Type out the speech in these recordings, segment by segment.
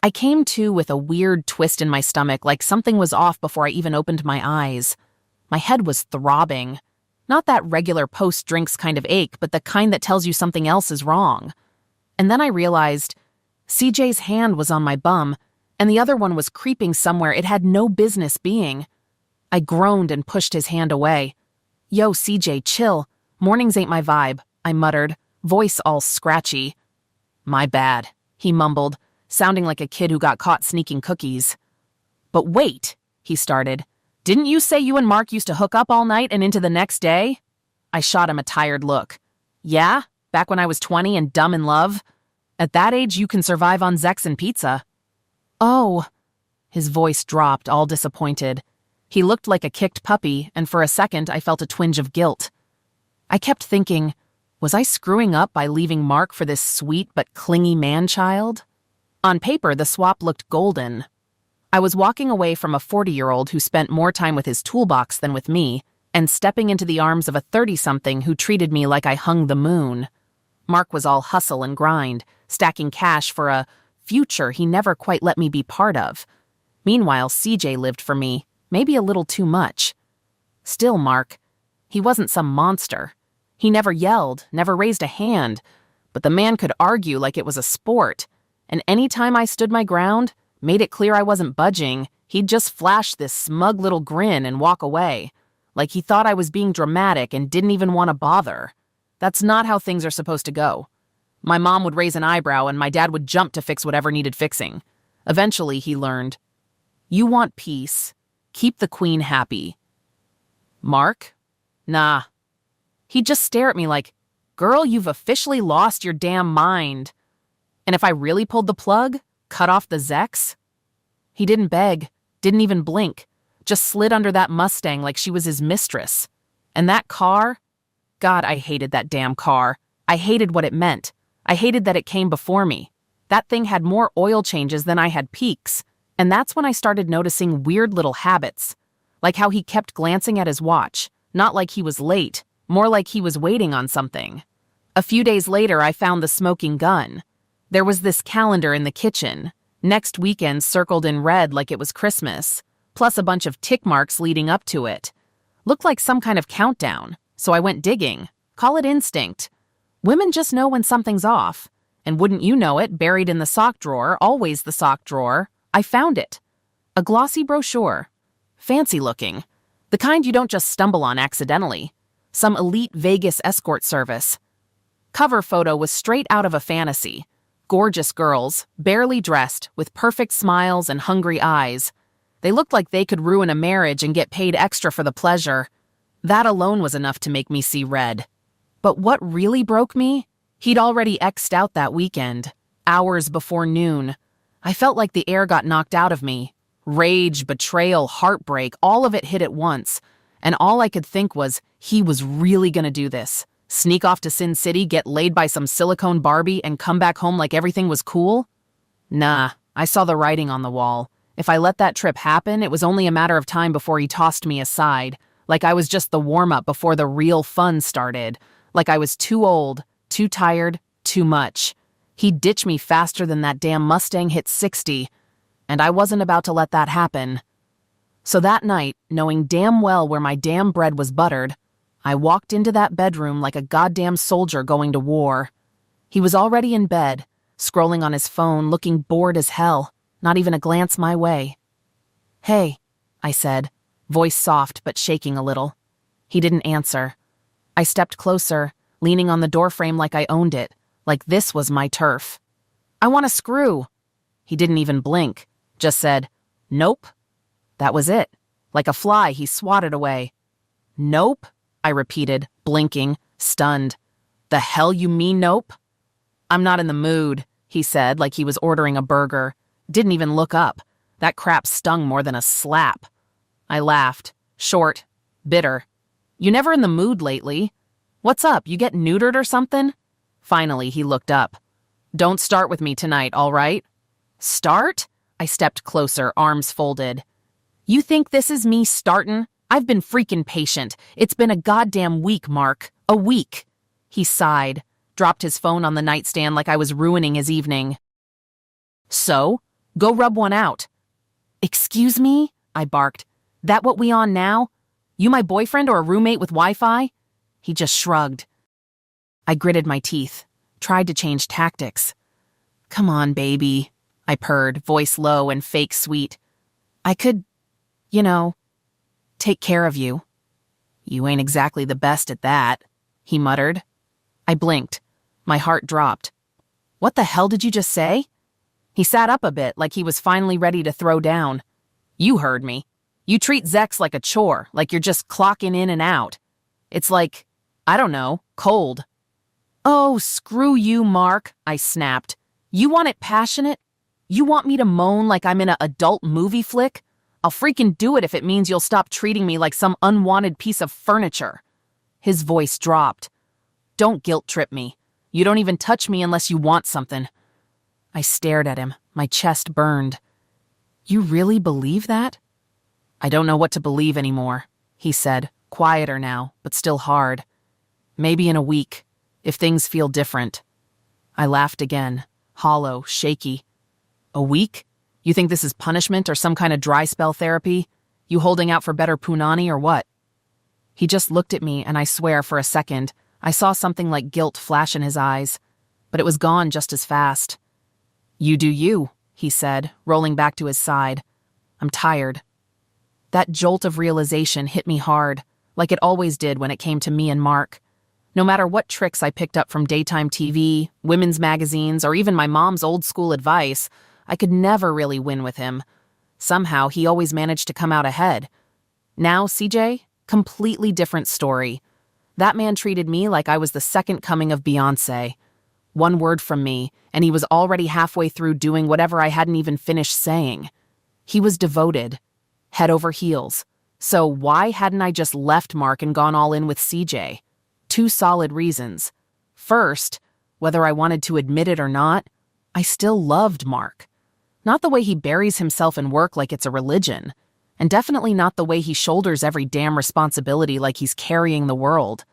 I came to with a weird twist in my stomach, like something was off before I even opened my eyes. My head was throbbing. Not that regular post-drinks kind of ache, but the kind that tells you something else is wrong. And then I realized CJ's hand was on my bum, and the other one was creeping somewhere it had no business being. I groaned and pushed his hand away. "Yo, CJ, chill. Mornings ain't my vibe," I muttered, voice all scratchy. "My bad," he mumbled, sounding like a kid who got caught sneaking cookies. "But wait," he started. "Didn't you say you and Mark used to hook up all night and into the next day?" I shot him a tired look. "Yeah? Back when I was 20 and dumb in love? At that age, you can survive on Zex and pizza." "Oh." His voice dropped, all disappointed. He looked like a kicked puppy, and for a second I felt a twinge of guilt. I kept thinking, was I screwing up by leaving Mark for this sweet but clingy man-child? On paper, the swap looked golden. I was walking away from a 40-year-old who spent more time with his toolbox than with me, and stepping into the arms of a 30-something who treated me like I hung the moon. Mark was all hustle and grind, stacking cash for a future he never quite let me be part of. Meanwhile, CJ lived for me, maybe a little too much. Still, Mark, he wasn't some monster. He never yelled, never raised a hand, but the man could argue like it was a sport. And any time I stood my ground, made it clear I wasn't budging, he'd just flash this smug little grin and walk away, like he thought I was being dramatic and didn't even want to bother. That's not how things are supposed to go. My mom would raise an eyebrow and my dad would jump to fix whatever needed fixing. Eventually, he learned, "You want peace. Keep the queen happy." Mark? Nah. He'd just stare at me like, "Girl, you've officially lost your damn mind." And if I really pulled the plug, cut off the Zex? He didn't beg, didn't even blink, just slid under that Mustang like she was his mistress. And that car? God, I hated that damn car. I hated what it meant. I hated that it came before me. That thing had more oil changes than I had peaks. And that's when I started noticing weird little habits, like how he kept glancing at his watch, not like he was late, more like he was waiting on something. A few days later, I found the smoking gun. There was this calendar in the kitchen, next weekend circled in red like it was Christmas, plus a bunch of tick marks leading up to it. Looked like some kind of countdown, so I went digging. Call it instinct. Women just know when something's off. And wouldn't you know it, buried in the sock drawer, always the sock drawer, I found it. A glossy brochure. Fancy looking. The kind you don't just stumble on accidentally. Some elite Vegas escort service. Cover photo was straight out of a fantasy. Gorgeous girls, barely dressed, with perfect smiles and hungry eyes. They looked like they could ruin a marriage and get paid extra for the pleasure. That alone was enough to make me see red. But what really broke me? He'd already X'd out that weekend, hours before noon. I felt like the air got knocked out of me. Rage, betrayal, heartbreak, all of it hit at once. And all I could think was, he was really gonna do this. Sneak off to Sin City, get laid by some silicone Barbie, and come back home like everything was cool? Nah, I saw the writing on the wall. If I let that trip happen, it was only a matter of time before he tossed me aside, like I was just the warm-up before the real fun started, like I was too old, too tired, too much. He'd ditch me faster than that damn Mustang hit 60, and I wasn't about to let that happen. So that night, knowing damn well where my damn bread was buttered, I walked into that bedroom like a goddamn soldier going to war. He was already in bed, scrolling on his phone, looking bored as hell, not even a glance my way. "Hey," I said, voice soft but shaking a little. He didn't answer. I stepped closer, leaning on the doorframe like I owned it, like this was my turf. "I want a screw." He didn't even blink, just said, "Nope." That was it. Like a fly, he swatted away. "Nope," I repeated, blinking, stunned. "The hell you mean nope?" "I'm not in the mood," he said like he was ordering a burger. Didn't even look up. That crap stung more than a slap. I laughed, short, bitter. "You never in the mood lately. What's up, you get neutered or something?" Finally, he looked up. "Don't start with me tonight, all right?" "Start?" I stepped closer, arms folded. "You think this is me startin'? I've been freaking patient. It's been a goddamn week, Mark. A week." He sighed, dropped his phone on the nightstand like I was ruining his evening. "So? Go rub one out." "Excuse me?" I barked. "That what we on now? You my boyfriend or a roommate with Wi-Fi?" He just shrugged. I gritted my teeth, tried to change tactics. "Come on, baby," I purred, voice low and fake sweet. "I could, take care of you." "You ain't exactly the best at that," he muttered. I blinked. My heart dropped. "What the hell did you just say?" He sat up a bit, like he was finally ready to throw down. "You heard me. You treat Zex like a chore, like you're just clocking in and out. It's like, I don't know, cold." "Oh, screw you, Mark," I snapped. "You want it passionate? You want me to moan like I'm in an adult movie flick? I'll freaking do it if it means you'll stop treating me like some unwanted piece of furniture." His voice dropped. "Don't guilt trip me. You don't even touch me unless you want something." I stared at him, my chest burned. "You really believe that?" "I don't know what to believe anymore," he said, quieter now, but still hard. "Maybe in a week, if things feel different." I laughed again, hollow, shaky. "A week? You think this is punishment or some kind of dry spell therapy? You holding out for better punani or what?" He just looked at me, and I swear for a second, I saw something like guilt flash in his eyes, but it was gone just as fast. "You do you," he said, rolling back to his side. "I'm tired." That jolt of realization hit me hard, like it always did when it came to me and Mark. No matter what tricks I picked up from daytime TV, women's magazines, or even my mom's old-school advice, I could never really win with him. Somehow, he always managed to come out ahead. Now, CJ, completely different story. That man treated me like I was the second coming of Beyoncé. One word from me, and he was already halfway through doing whatever I hadn't even finished saying. He was devoted, head over heels. So why hadn't I just left Mark and gone all in with CJ? 2 solid reasons. First, whether I wanted to admit it or not, I still loved Mark. Not the way he buries himself in work like it's a religion, and definitely not the way he shoulders every damn responsibility like he's carrying the world,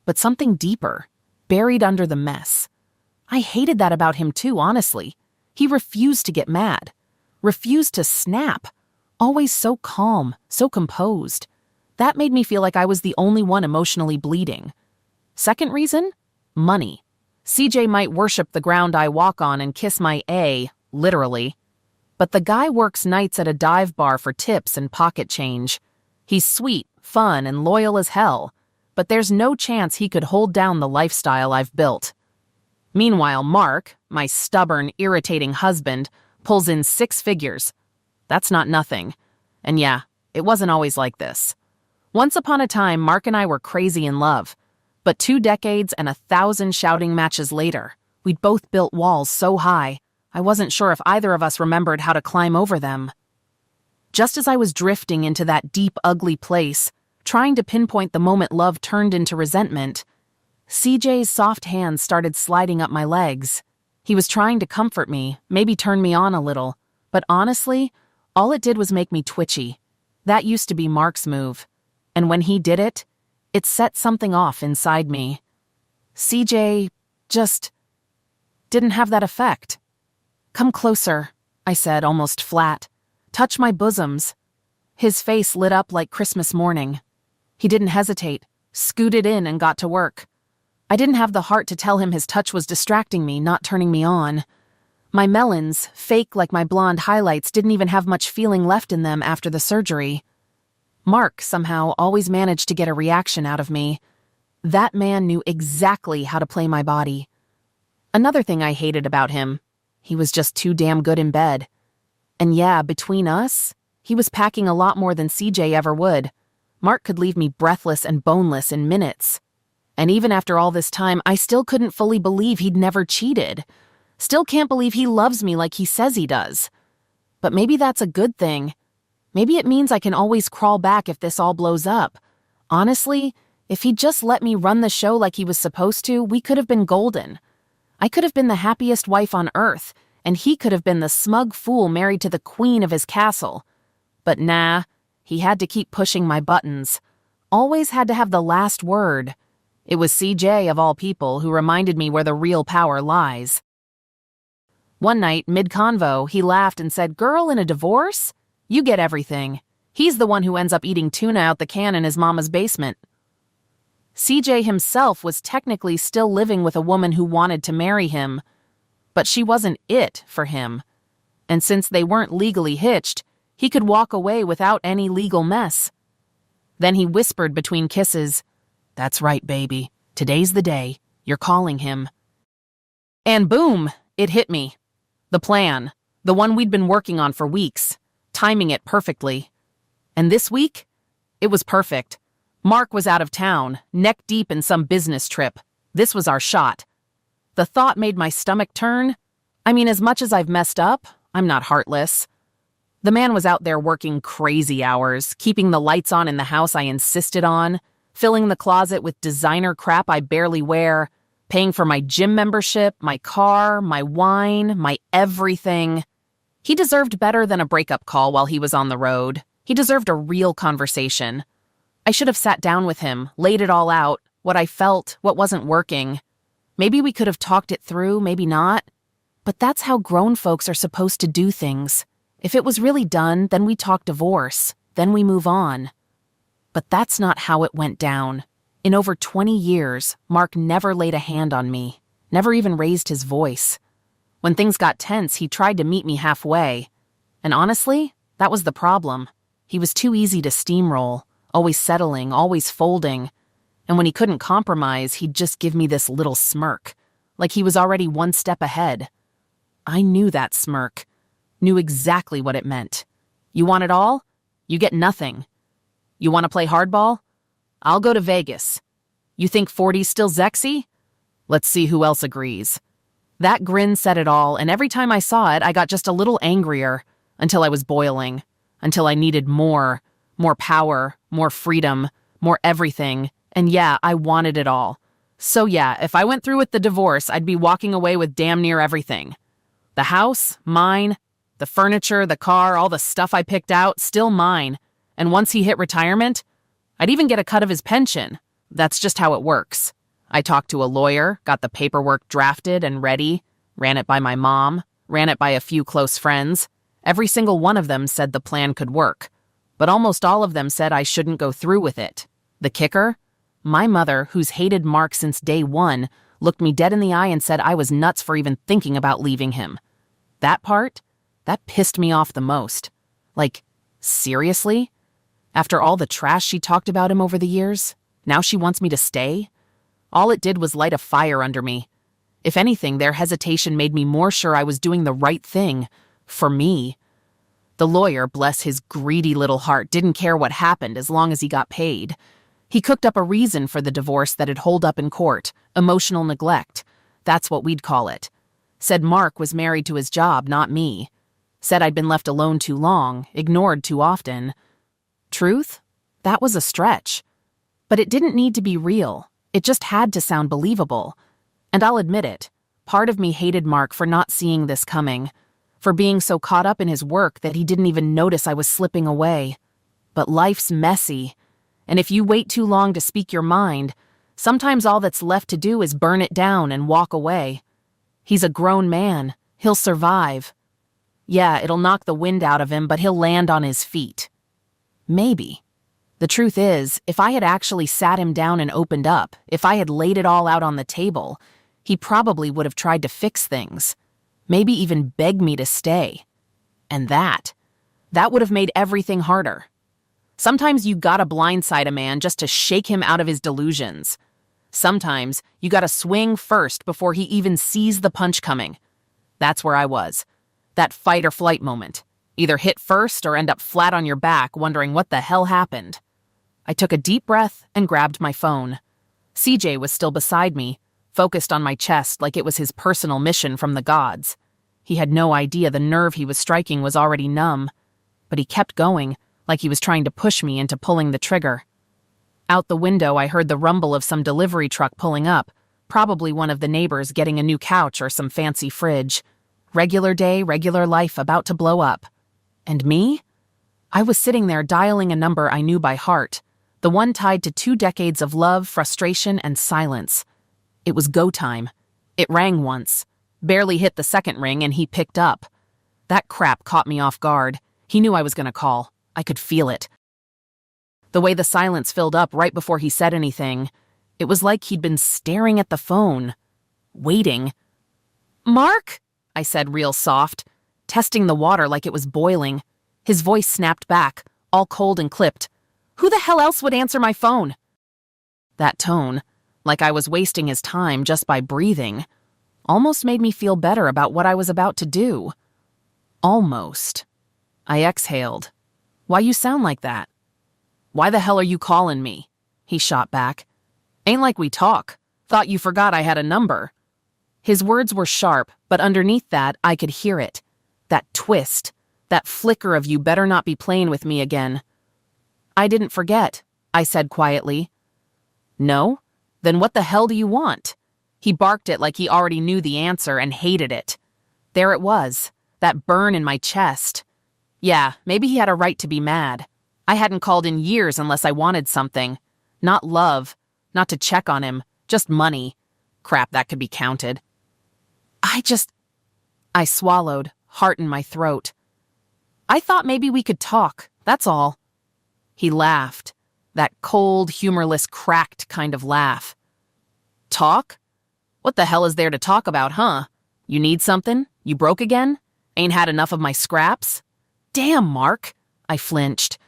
but something deeper, buried under the mess. I hated that about him too, honestly. He refused to get mad, refused to snap, always so calm, so composed. That made me feel like I was the only one emotionally bleeding. Second reason? Money. CJ might worship the ground I walk on and kiss my A, literally. But the guy works nights at a dive bar for tips and pocket change. He's sweet, fun, and loyal as hell, but there's no chance he could hold down the lifestyle I've built. Meanwhile, Mark, my stubborn, irritating husband, pulls in 6 figures. That's not nothing. And yeah, it wasn't always like this. Once upon a time, Mark and I were crazy in love. But 2 decades and 1,000 shouting matches later, we'd both built walls so high, I wasn't sure if either of us remembered how to climb over them. Just as I was drifting into that deep, ugly place, trying to pinpoint the moment love turned into resentment, CJ's soft hands started sliding up my legs. He was trying to comfort me, maybe turn me on a little, but honestly, all it did was make me twitchy. That used to be Mark's move, and when he did it, it set something off inside me. CJ just didn't have that effect. "Come closer," I said, almost flat. "Touch my bosoms." His face lit up like Christmas morning. He didn't hesitate, scooted in and got to work. I didn't have the heart to tell him his touch was distracting me, not turning me on. My melons, fake like my blonde highlights, didn't even have much feeling left in them after the surgery. Mark, somehow, always managed to get a reaction out of me. That man knew exactly how to play my body. Another thing I hated about him, he was just too damn good in bed. And yeah, between us, he was packing a lot more than CJ ever would. Mark could leave me breathless and boneless in minutes. And even after all this time, I still couldn't fully believe he'd never cheated. Still can't believe he loves me like he says he does. But maybe that's a good thing. Maybe it means I can always crawl back if this all blows up. Honestly, if he'd just let me run the show like he was supposed to, we could have been golden. I could have been the happiest wife on earth, and he could have been the smug fool married to the queen of his castle. But nah, he had to keep pushing my buttons. Always had to have the last word. It was CJ, of all people, who reminded me where the real power lies. One night, mid-convo, he laughed and said, "Girl, in a divorce? You get everything." He's the one who ends up eating tuna out the can in his mama's basement. CJ himself was technically still living with a woman who wanted to marry him, but she wasn't it for him. And since they weren't legally hitched, he could walk away without any legal mess. Then he whispered between kisses, "That's right, baby. Today's the day. You're calling him." And boom, it hit me. The plan, the one we'd been working on for weeks, timing it perfectly. And this week, it was perfect. Mark was out of town, neck deep in some business trip. This was our shot. The thought made my stomach turn. I mean, as much as I've messed up, I'm not heartless. The man was out there working crazy hours, keeping the lights on in the house I insisted on, filling the closet with designer crap I barely wear, paying for my gym membership, my car, my wine, my everything. He deserved better than a breakup call while he was on the road. He deserved a real conversation. I should have sat down with him, laid it all out, what I felt, what wasn't working. Maybe we could have talked it through, maybe not. But that's how grown folks are supposed to do things. If it was really done, then we talk divorce, then we move on. But that's not how it went down. In over 20 years, Mark never laid a hand on me, never even raised his voice. When things got tense, he tried to meet me halfway. And honestly, that was the problem. He was too easy to steamroll, always settling, always folding. And when he couldn't compromise, he'd just give me this little smirk, like he was already one step ahead. I knew that smirk, knew exactly what it meant. You want it all? You get nothing. You want to play hardball? I'll go to Vegas. You think 40's still sexy? Let's see who else agrees. That grin said it all, and every time I saw it, I got just a little angrier, until I was boiling, until I needed more power, more freedom, more everything. And yeah, I wanted it all. So yeah, if I went through with the divorce, I'd be walking away with damn near everything. The house, mine. The furniture, the car, all the stuff I picked out, still mine. And once he hit retirement, I'd even get a cut of his pension. That's just how it works. I talked to a lawyer, got the paperwork drafted and ready, ran it by my mom, ran it by a few close friends. Every single one of them said the plan could work. But almost all of them said I shouldn't go through with it. The kicker? My mother, who's hated Mark since day one, looked me dead in the eye and said I was nuts for even thinking about leaving him. That part? That pissed me off the most. Like, seriously? After all the trash she talked about him over the years, now she wants me to stay? All it did was light a fire under me. If anything, their hesitation made me more sure I was doing the right thing. For me. The lawyer, bless his greedy little heart, didn't care what happened as long as he got paid. He cooked up a reason for the divorce that'd hold up in court. Emotional neglect. That's what we'd call it. Said Mark was married to his job, not me. Said I'd been left alone too long, ignored too often. Truth? That was a stretch. But it didn't need to be real. It just had to sound believable. And I'll admit it, part of me hated Mark for not seeing this coming, for being so caught up in his work that he didn't even notice I was slipping away. But life's messy, and if you wait too long to speak your mind, sometimes all that's left to do is burn it down and walk away. He's a grown man. He'll survive. Yeah, it'll knock the wind out of him, but he'll land on his feet. Maybe. The truth is, if I had actually sat him down and opened up, if I had laid it all out on the table, he probably would have tried to fix things. Maybe even beg me to stay. And that would have made everything harder. Sometimes you gotta blindside a man just to shake him out of his delusions. Sometimes you gotta swing first before he even sees the punch coming. That's where I was. That fight or flight moment. Either hit first or end up flat on your back wondering what the hell happened. I took a deep breath and grabbed my phone. CJ was still beside me, focused on my chest like it was his personal mission from the gods. He had no idea the nerve he was striking was already numb, but he kept going, like he was trying to push me into pulling the trigger. Out the window, I heard the rumble of some delivery truck pulling up, probably one of the neighbors getting a new couch or some fancy fridge. Regular day, regular life about to blow up. And me? I was sitting there dialing a number I knew by heart, the one tied to 2 decades of love, frustration, and silence. It was go time. It rang once. Barely hit the second ring and he picked up. That crap caught me off guard. He knew I was gonna call. I could feel it. The way the silence filled up right before he said anything, it was like he'd been staring at the phone, waiting. "Mark?" I said real soft, testing the water like it was boiling. His voice snapped back, all cold and clipped. "Who the hell else would answer my phone?" That tone, like I was wasting his time just by breathing, almost made me feel better about what I was about to do. Almost. I exhaled. "Why you sound like that?" "Why the hell are you calling me?" He shot back. "Ain't like we talk. Thought you forgot I had a number." His words were sharp, but underneath that, I could hear it. That twist. That flicker of "you better not be playing with me again." "I didn't forget," I said quietly. "No? Then what the hell do you want?" He barked it like he already knew the answer and hated it. There it was, that burn in my chest. Yeah, maybe he had a right to be mad. I hadn't called in years unless I wanted something. Not love, not to check on him, just money. Crap, that could be counted. I swallowed, heart in my throat. "I thought maybe we could talk, that's all." He laughed, that cold, humorless, cracked kind of laugh. "Talk? What the hell is there to talk about, huh? You need something? You broke again? Ain't had enough of my scraps?" "Damn, Mark," I flinched.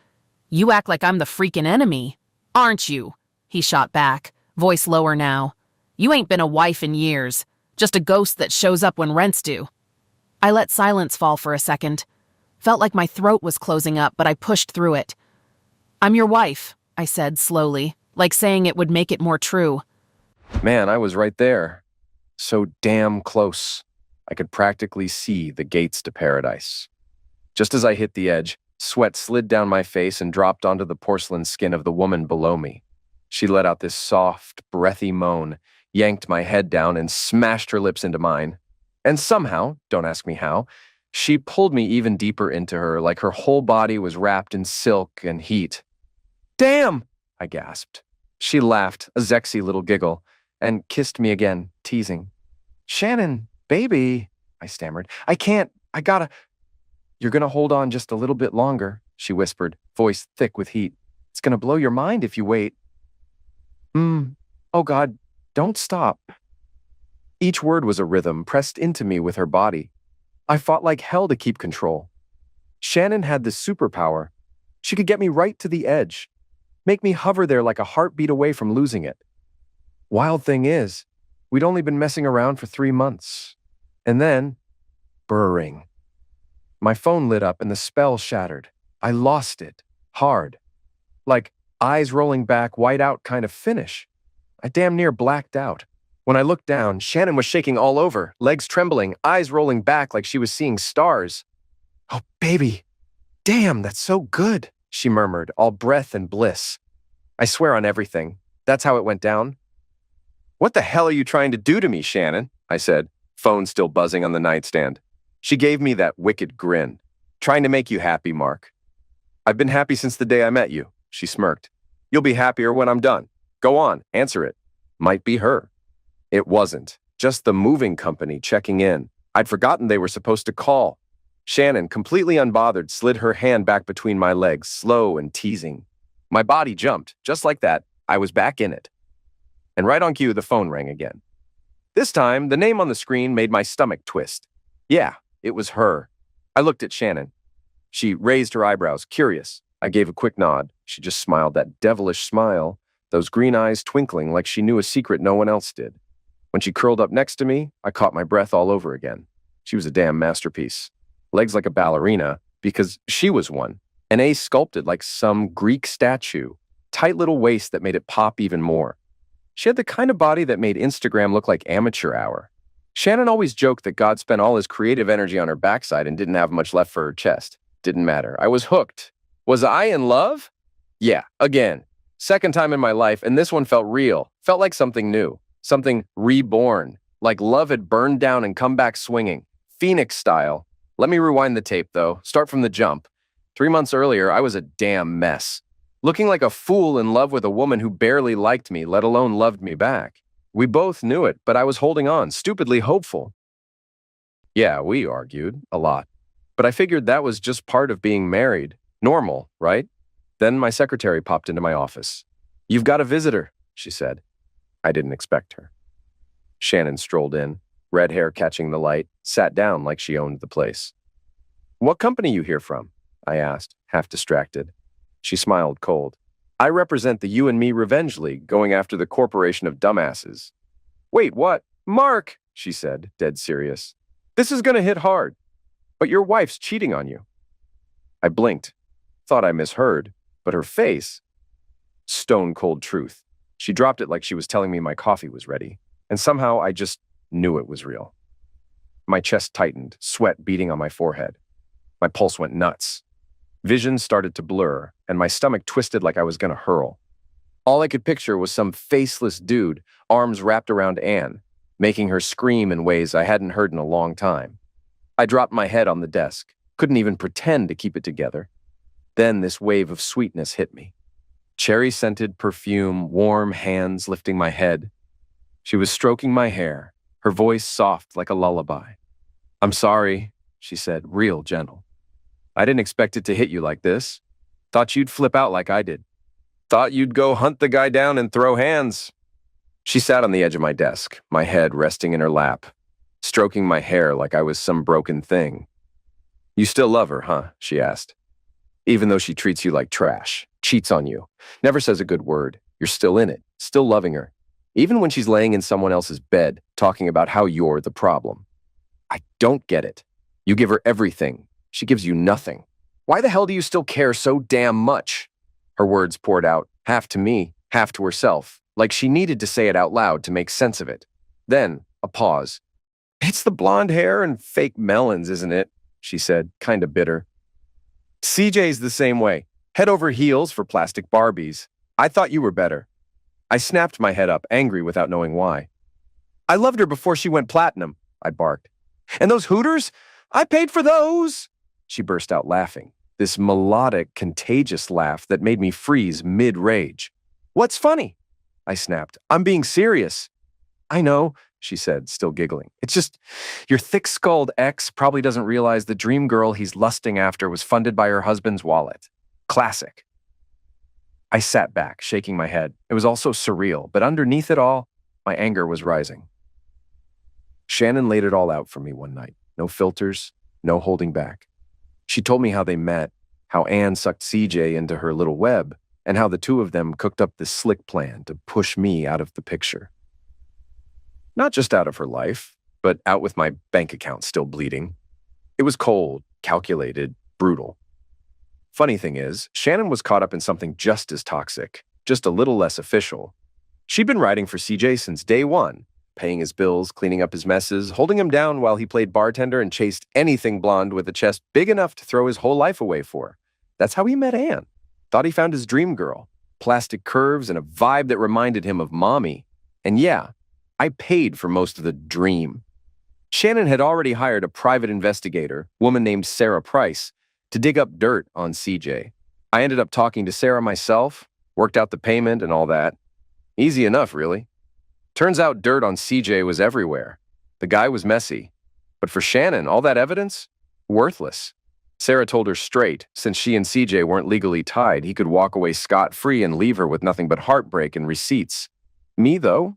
"You act like I'm the freaking enemy. Aren't you?" He shot back, voice lower now. "You ain't been a wife in years, just a ghost that shows up when rent's due." I let silence fall for a second. Felt like my throat was closing up, but I pushed through it. "I'm your wife," I said slowly, like saying it would make it more true. Man, I was right there. So damn close. I could practically see the gates to paradise. Just as I hit the edge, sweat slid down my face and dropped onto the porcelain skin of the woman below me. She let out this soft, breathy moan, yanked my head down, and smashed her lips into mine. And somehow, don't ask me how, she pulled me even deeper into her, like her whole body was wrapped in silk and heat. "Damn!" I gasped. She laughed, a sexy little giggle, and kissed me again, teasing. "Shannon, baby," I stammered. I gotta..." "You're gonna hold on just a little bit longer," she whispered, voice thick with heat. "It's gonna blow your mind if you wait." Oh God, don't stop." Each word was a rhythm pressed into me with her body. I fought like hell to keep control. Shannon had this superpower. She could get me right to the edge, make me hover there like a heartbeat away from losing it. Wild thing is, we'd only been messing around for 3 months. And then, burring. My phone lit up and the spell shattered. I lost it, hard. Like eyes rolling back, white out kind of finish. I damn near blacked out. When I looked down, Shannon was shaking all over, legs trembling, eyes rolling back like she was seeing stars. "Oh, baby. Damn, that's so good," she murmured, all breath and bliss. I swear on everything. That's how it went down. "What the hell are you trying to do to me, Shannon?" I said, phone still buzzing on the nightstand. She gave me that wicked grin. "Trying to make you happy, Mark." "I've been happy since the day I met you," she smirked. "You'll be happier when I'm done. Go on, answer it." Might be her. It wasn't. Just the moving company checking in. I'd forgotten they were supposed to call. Shannon, completely unbothered, slid her hand back between my legs, slow and teasing. My body jumped. Just like that, I was back in it. And right on cue, the phone rang again. This time, the name on the screen made my stomach twist. Yeah, it was her. I looked at Shannon. She raised her eyebrows, curious. I gave a quick nod. She just smiled, that devilish smile, those green eyes twinkling like she knew a secret no one else did. When she curled up next to me, I caught my breath all over again. She was a damn masterpiece. Legs like a ballerina, because she was one. An ace sculpted like some Greek statue. Tight little waist that made it pop even more. She had the kind of body that made Instagram look like amateur hour. Shannon always joked that God spent all his creative energy on her backside and didn't have much left for her chest. Didn't matter. I was hooked. Was I in love? Yeah, again. Second time in my life, and this one felt real. Felt like something new. Something reborn. Like love had burned down and come back swinging. Phoenix style. Let me rewind the tape, though. Start from the jump. 3 months earlier, I was a damn mess. Looking like a fool in love with a woman who barely liked me, let alone loved me back. We both knew it, but I was holding on, stupidly hopeful. Yeah, we argued a lot. But I figured that was just part of being married. Normal, right? Then my secretary popped into my office. "You've got a visitor," she said. I didn't expect her. Shannon strolled in, red hair catching the light, sat down like she owned the place. "What company you here from?" I asked, half distracted. She smiled cold. "I represent the You and Me Revenge League, going after the corporation of dumbasses." "Wait, what? Mark," she said, dead serious. "This is gonna hit hard. But your wife's cheating on you." I blinked, thought I misheard, but her face, stone cold truth. She dropped it like she was telling me my coffee was ready, and somehow I just knew it was real. My chest tightened, sweat beating on my forehead. My pulse went nuts. Vision started to blur, and my stomach twisted like I was gonna hurl. All I could picture was some faceless dude, arms wrapped around Anne, making her scream in ways I hadn't heard in a long time. I dropped my head on the desk, couldn't even pretend to keep it together. Then this wave of sweetness hit me. Cherry-scented perfume, warm hands lifting my head. She was stroking my hair, her voice soft like a lullaby. "I'm sorry," she said, real gentle. "I didn't expect it to hit you like this. Thought you'd flip out like I did. Thought you'd go hunt the guy down and throw hands." She sat on the edge of my desk, my head resting in her lap, stroking my hair like I was some broken thing. "You still love her, huh?" she asked. "Even though she treats you like trash, cheats on you, never says a good word, you're still in it, still loving her, even when she's laying in someone else's bed, talking about how you're the problem." "I don't get it. You give her everything. She gives you nothing. Why the hell do you still care so damn much?" Her words poured out, half to me, half to herself, like she needed to say it out loud to make sense of it. Then, a pause. "It's the blonde hair and fake melons, isn't it?" she said, kinda bitter. "CJ's the same way. Head over heels for plastic Barbies. I thought you were better." I snapped my head up, angry without knowing why. "I loved her before she went platinum," I barked. "And those Hooters? I paid for those!" She burst out laughing, this melodic, contagious laugh that made me freeze mid-rage. "What's funny?" I snapped. "I'm being serious." "I know," she said, still giggling. "It's just, your thick-skulled ex probably doesn't realize the dream girl he's lusting after was funded by her husband's wallet. Classic." I sat back, shaking my head. It was all so surreal, but underneath it all, my anger was rising. Shannon laid it all out for me one night. No filters, no holding back. She told me how they met, how Anne sucked CJ into her little web, and how the two of them cooked up this slick plan to push me out of the picture. Not just out of her life, but out with my bank account still bleeding. It was cold, calculated, brutal. Funny thing is, Shannon was caught up in something just as toxic, just a little less official. She'd been writing for CJ since day one, paying his bills, cleaning up his messes, holding him down while he played bartender and chased anything blonde with a chest big enough to throw his whole life away for. That's how he met Anne. Thought he found his dream girl. Plastic curves and a vibe that reminded him of mommy. And yeah, I paid for most of the dream. Shannon had already hired a private investigator, woman named Sarah Price, to dig up dirt on CJ. I ended up talking to Sarah myself, worked out the payment and all that. Easy enough, really. Turns out dirt on CJ was everywhere. The guy was messy. But for Shannon, all that evidence? Worthless. Sarah told her straight, since she and CJ weren't legally tied, he could walk away scot-free and leave her with nothing but heartbreak and receipts. Me, though?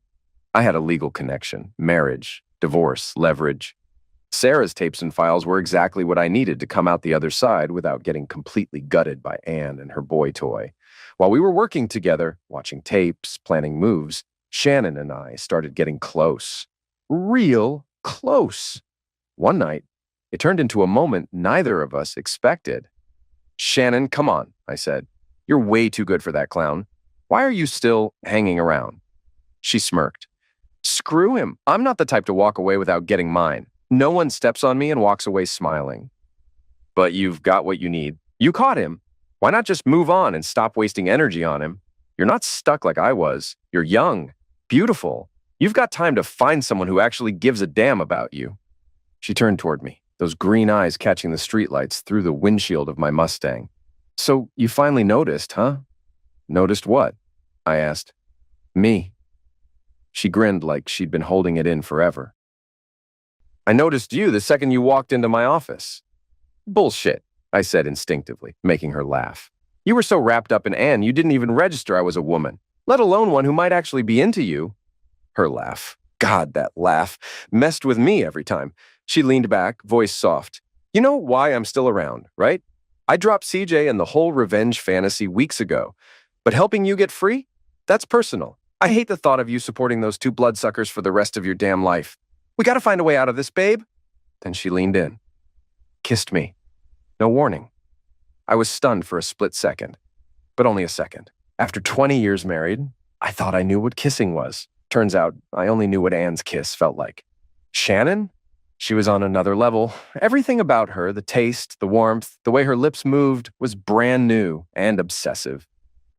I had a legal connection, marriage, divorce, leverage. Sarah's tapes and files were exactly what I needed to come out the other side without getting completely gutted by Anne and her boy toy. While we were working together, watching tapes, planning moves, Shannon and I started getting close. Real close. One night, it turned into a moment neither of us expected. "Shannon, come on," I said. "You're way too good for that clown. Why are you still hanging around?" She smirked. "Screw him. I'm not the type to walk away without getting mine. No one steps on me and walks away smiling." "But you've got what you need. You caught him. Why not just move on and stop wasting energy on him? You're not stuck like I was. You're young, beautiful. You've got time to find someone who actually gives a damn about you." She turned toward me, those green eyes catching the streetlights through the windshield of my Mustang. "So you finally noticed, huh?" "Noticed what?" I asked. "Me." She grinned like she'd been holding it in forever. I noticed you the second you walked into my office. Bullshit, I said instinctively, making her laugh. You were so wrapped up in Anne, you didn't even register I was a woman, let alone one who might actually be into you. Her laugh. God, that laugh messed with me every time. She leaned back, voice soft. You know why I'm still around, right? I dropped CJ and the whole revenge fantasy weeks ago. But helping you get free? That's personal. I hate the thought of you supporting those two bloodsuckers for the rest of your damn life. We gotta find a way out of this, babe. Then she leaned in. Kissed me. No warning. I was stunned for a split second. But only a second. After 20 years married, I thought I knew what kissing was. Turns out, I only knew what Anne's kiss felt like. Shannon? She was on another level. Everything about her, the taste, the warmth, the way her lips moved, was brand new and obsessive.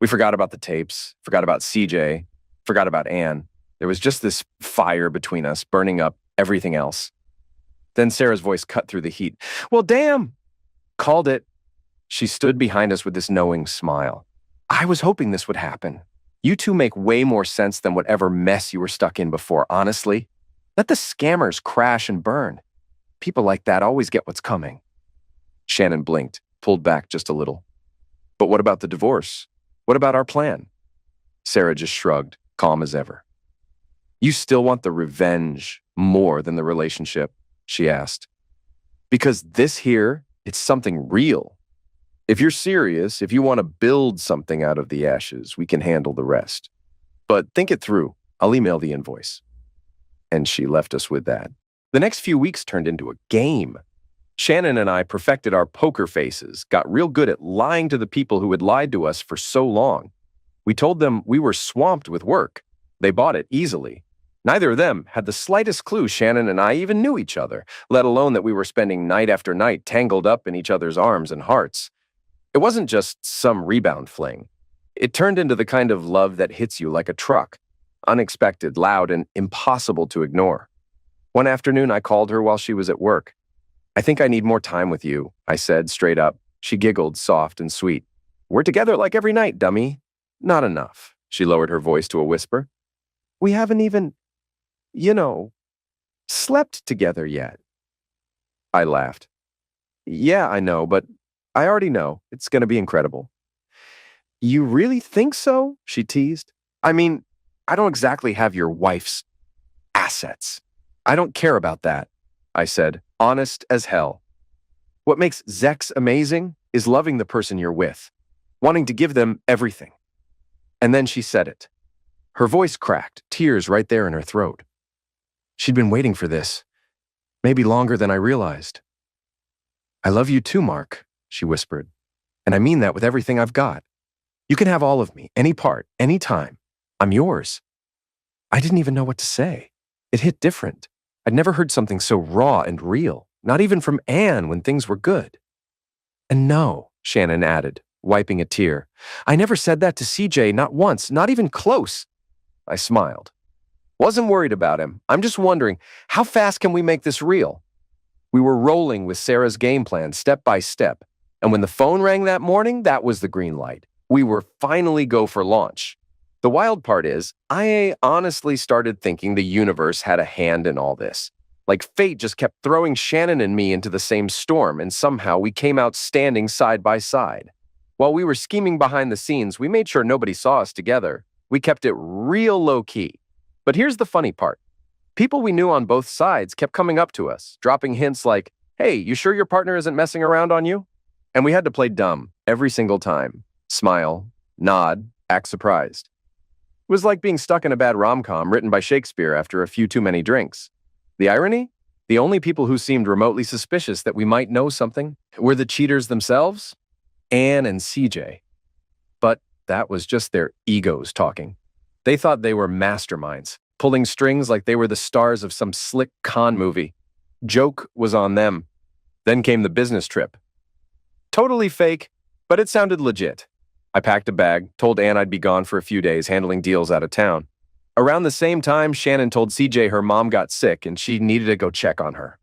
We forgot about the tapes, forgot about CJ, forgot about Anne. There was just this fire between us, burning up everything else. Then Sarah's voice cut through the heat. Well, damn! Called it. She stood behind us with this knowing smile. I was hoping this would happen. You two make way more sense than whatever mess you were stuck in before, honestly. Let the scammers crash and burn. People like that always get what's coming. Shannon blinked, pulled back just a little. But what about the divorce? What about our plan? Sarah just shrugged, calm as ever. You still want the revenge more than the relationship? She asked. Because this here, it's something real. If you're serious, if you want to build something out of the ashes, we can handle the rest. But think it through. I'll email the invoice. And she left us with that. The next few weeks turned into a game. Shannon and I perfected our poker faces, got real good at lying to the people who had lied to us for so long. We told them we were swamped with work. They bought it easily. Neither of them had the slightest clue Shannon and I even knew each other, let alone that we were spending night after night tangled up in each other's arms and hearts. It wasn't just some rebound fling. It turned into the kind of love that hits you like a truck. Unexpected, loud, and impossible to ignore. One afternoon, I called her while she was at work. I think I need more time with you, I said straight up. She giggled, soft and sweet. We're together like every night, dummy. Not enough. She lowered her voice to a whisper. We haven't even, slept together yet. I laughed. Yeah, I know, but I already know. It's going to be incredible. You really think so? She teased. I mean, I don't exactly have your wife's assets. I don't care about that, I said, honest as hell. What makes Zex amazing is loving the person you're with, wanting to give them everything. And then she said it. Her voice cracked, tears right there in her throat. She'd been waiting for this, maybe longer than I realized. I love you too, Mark, she whispered. And I mean that with everything I've got. You can have all of me, any part, any time. I'm yours. I didn't even know what to say. It hit different. I'd never heard something so raw and real, not even from Anne when things were good. And no, Shannon added, wiping a tear. I never said that to CJ, not once, not even close. I smiled. Wasn't worried about him. I'm just wondering, how fast can we make this real? We were rolling with Sarah's game plan step by step. And when the phone rang that morning, that was the green light. We were finally go for launch. The wild part is, I honestly started thinking the universe had a hand in all this. Like fate just kept throwing Shannon and me into the same storm, and somehow we came out standing side by side. While we were scheming behind the scenes, we made sure nobody saw us together. We kept it real low-key. But here's the funny part. People we knew on both sides kept coming up to us, dropping hints like, hey, you sure your partner isn't messing around on you? And we had to play dumb every single time. Smile, nod, act surprised. It was like being stuck in a bad rom-com written by Shakespeare after a few too many drinks. The irony? The only people who seemed remotely suspicious that we might know something were the cheaters themselves, Anne and CJ. But that was just their egos talking. They thought they were masterminds, pulling strings like they were the stars of some slick con movie. Joke was on them. Then came the business trip. Totally fake, but it sounded legit. I packed a bag, told Anne I'd be gone for a few days handling deals out of town. Around the same time, Shannon told CJ her mom got sick and she needed to go check on her.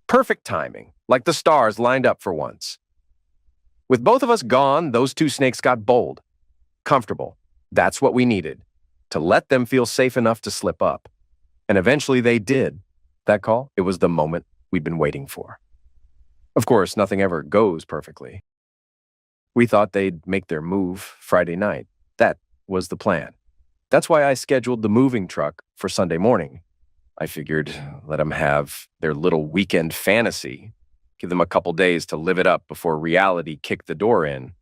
Perfect timing, like the stars lined up for once. With both of us gone, those two snakes got bold. Comfortable. That's what we needed. To let them feel safe enough to slip up. And eventually they did. that call. It was the moment we'd been waiting for. Of course, nothing ever goes perfectly. We thought they'd make their move Friday night. That was the plan. That's why I scheduled the moving truck for Sunday morning. I figured let them have their little weekend fantasy, give them a couple days to live it up before reality kicked the door in.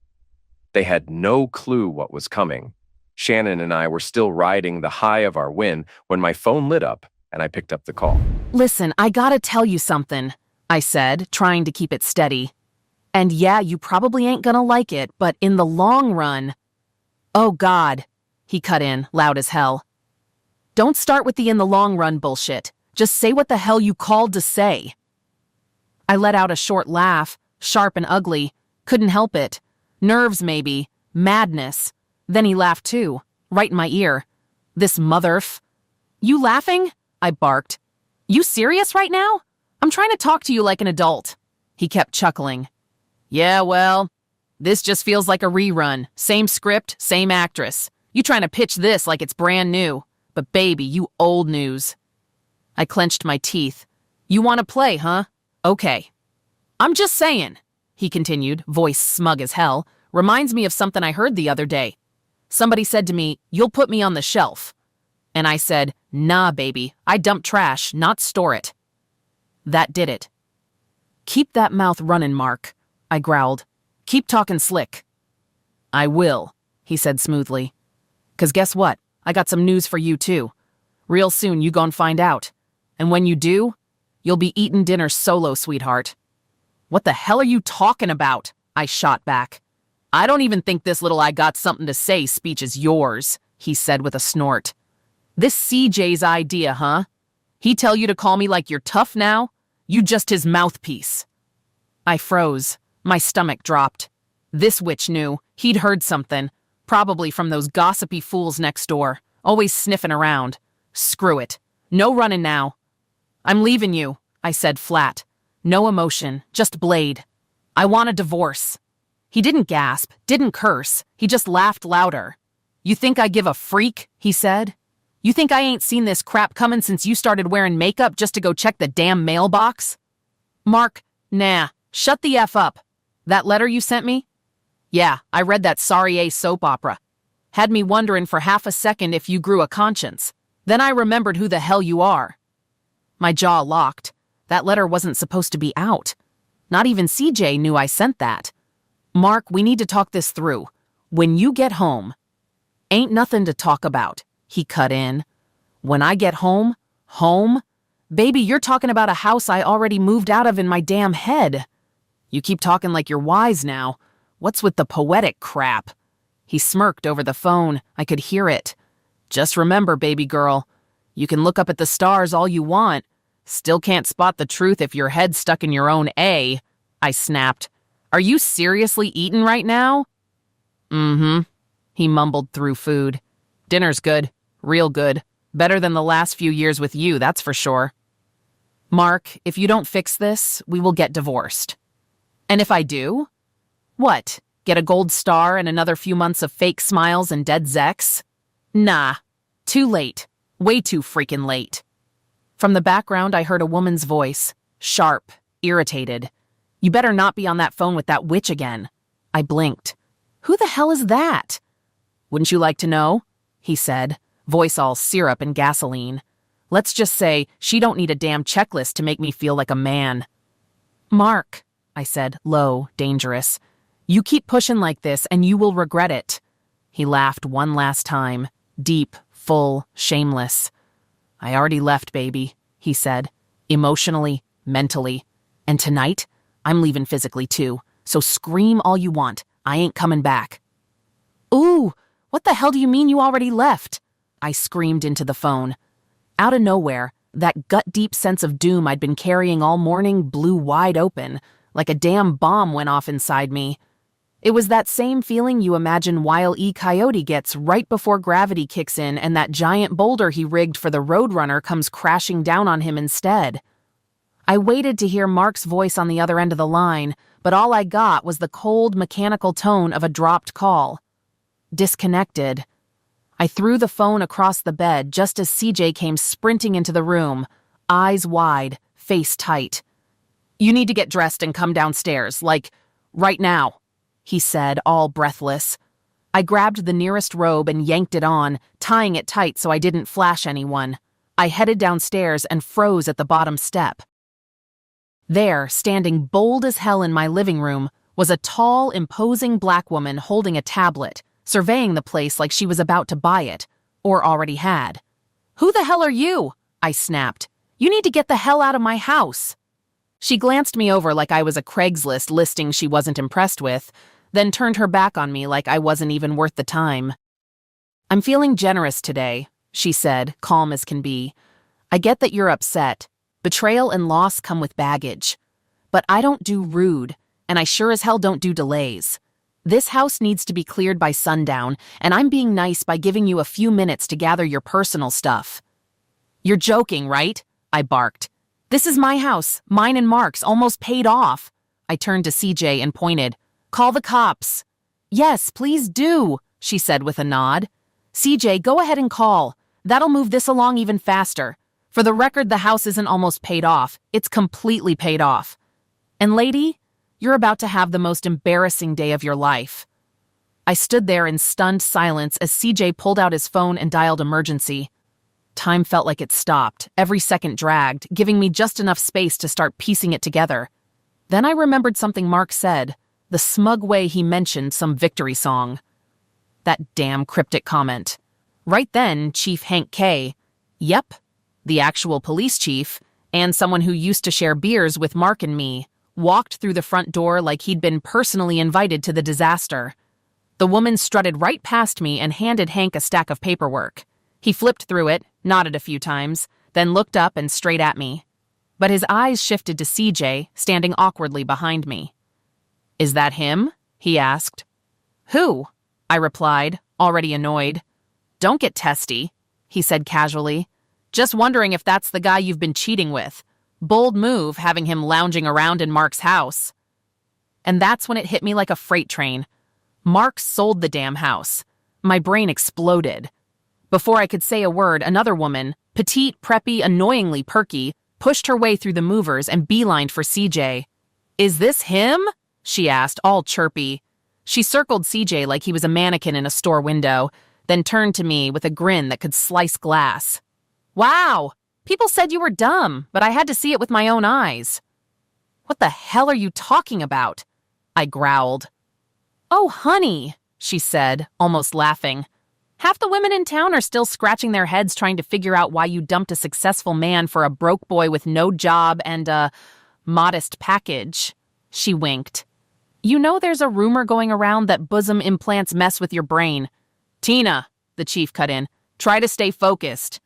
They had no clue what was coming. Shannon and I were still riding the high of our win when my phone lit up and I picked up the call. Listen, I gotta tell you something, I said, trying to keep it steady. And yeah, you probably ain't gonna like it, but in the long run... Oh God, he cut in, loud as hell. Don't start with the in the long run bullshit. Just say what the hell you called to say. I let out a short laugh, sharp and ugly. Couldn't help it. Nerves, maybe. Madness. Then he laughed too, right in my ear. This motherf. You laughing? I barked. You serious right now? I'm trying to talk to you like an adult. He kept chuckling. Yeah, well, this just feels like a rerun. Same script, same actress. You trying to pitch this like it's brand new. But baby, you old news. I clenched my teeth. You want to play, huh? Okay. I'm just saying, he continued, voice smug as hell. Reminds me of something I heard the other day. Somebody said to me, you'll put me on the shelf. And I said, nah, baby, I dump trash, not store it. That did it. Keep that mouth running, Mark, I growled. Keep talking slick. I will, he said smoothly. 'Cause guess what? I got some news for you too. Real soon you gon' find out. And when you do, you'll be eating dinner solo, sweetheart. What the hell are you talking about? I shot back. I don't even think this little I got something to say speech is yours, he said with a snort. This CJ's idea, huh? He tell you to call me like you're tough now? You just his mouthpiece. I froze. My stomach dropped. This witch knew. He'd heard something. Probably from those gossipy fools next door. Always sniffing around. Screw it. No running now. I'm leaving you, I said flat. No emotion, just blade. I want a divorce. He didn't gasp, didn't curse. He just laughed louder. You think I give a freak? He said. You think I ain't seen this crap coming since you started wearing makeup just to go check the damn mailbox? Mark, nah, shut the F up. That letter you sent me? Yeah, I read that sorry soap opera. Had me wondering for half a second if you grew a conscience. Then I remembered who the hell you are. My jaw locked. That letter wasn't supposed to be out. Not even CJ knew I sent that. Mark, we need to talk this through. When you get home. Ain't nothing to talk about, he cut in. When I get home? Home? Baby, you're talking about a house I already moved out of in my damn head. You keep talking like you're wise now. What's with the poetic crap? He smirked over the phone. I could hear it. Just remember, baby girl, you can look up at the stars all you want. Still can't spot the truth if your head's stuck in your own A. I snapped. Are you seriously eating right now? Mm-hmm. He mumbled through food. Dinner's good. Real good. Better than the last few years with you, that's for sure. Mark, if you don't fix this, we will get divorced. And if I do? What? Get a gold star and another few months of fake smiles and dead zex? Nah. Too late. Way too freaking late. From the background, I heard a woman's voice. Sharp. Irritated. You better not be on that phone with that witch again. I blinked. Who the hell is that? Wouldn't you like to know? He said, voice all syrup and gasoline. Let's just say she don't need a damn checklist to make me feel like a man. Mark, I said, low, dangerous. You keep pushing like this and you will regret it. He laughed one last time, deep, full, shameless. I already left, baby, he said, emotionally, mentally. And tonight, I'm leaving physically too, so scream all you want. I ain't coming back. Ooh, what the hell do you mean you already left? I screamed into the phone. Out of nowhere, that gut-deep sense of doom I'd been carrying all morning blew wide open, like a damn bomb went off inside me. It was that same feeling you imagine Wile E. Coyote gets right before gravity kicks in and that giant boulder he rigged for the Roadrunner comes crashing down on him instead. I waited to hear Mark's voice on the other end of the line, but all I got was the cold, mechanical tone of a dropped call. Disconnected. I threw the phone across the bed just as CJ came sprinting into the room, eyes wide, face tight. "You need to get dressed and come downstairs, like, right now," he said, all breathless. I grabbed the nearest robe and yanked it on, tying it tight so I didn't flash anyone. I headed downstairs and froze at the bottom step. There, standing bold as hell in my living room, was a tall, imposing black woman holding a tablet, surveying the place like she was about to buy it, or already had. "Who the hell are you?" I snapped. "You need to get the hell out of my house." She glanced me over like I was a Craigslist listing she wasn't impressed with, then turned her back on me like I wasn't even worth the time. "I'm feeling generous today," she said, calm as can be. "I get that you're upset. Betrayal and loss come with baggage. But I don't do rude, and I sure as hell don't do delays. This house needs to be cleared by sundown, and I'm being nice by giving you a few minutes to gather your personal stuff." "You're joking, right?" I barked. "This is my house, mine and Mark's, almost paid off." I turned to CJ and pointed. "Call the cops." "Yes, please do," she said with a nod. "CJ, go ahead and call. That'll move this along even faster. For the record, the house isn't almost paid off. It's completely paid off. And lady, you're about to have the most embarrassing day of your life." I stood there in stunned silence as CJ pulled out his phone and dialed emergency. Time felt like it stopped. Every second dragged, giving me just enough space to start piecing it together. Then I remembered something Mark said, the smug way he mentioned some victory song. That damn cryptic comment. Right then, Chief Hank K. Yep, the actual police chief, and someone who used to share beers with Mark and me, walked through the front door like he'd been personally invited to the disaster. The woman strutted right past me and handed Hank a stack of paperwork. He flipped through it, nodded a few times, then looked up and straight at me. But his eyes shifted to CJ, standing awkwardly behind me. "Is that him?" he asked. "Who?" I replied, already annoyed. "Don't get testy," he said casually. "Just wondering if that's the guy you've been cheating with. Bold move, having him lounging around in Mark's house." And that's when it hit me like a freight train. Mark sold the damn house. My brain exploded. Before I could say a word, another woman, petite, preppy, annoyingly perky, pushed her way through the movers and beelined for CJ. "Is this him?" she asked, all chirpy. She circled CJ like he was a mannequin in a store window, then turned to me with a grin that could slice glass. "Wow, people said you were dumb, but I had to see it with my own eyes." "What the hell are you talking about?" I growled. "Oh, honey," she said, almost laughing. "Half the women in town are still scratching their heads trying to figure out why you dumped a successful man for a broke boy with no job and a modest package." She winked. "You know there's a rumor going around that bosom implants mess with your brain." "Tina," the chief cut in, "try to stay focused."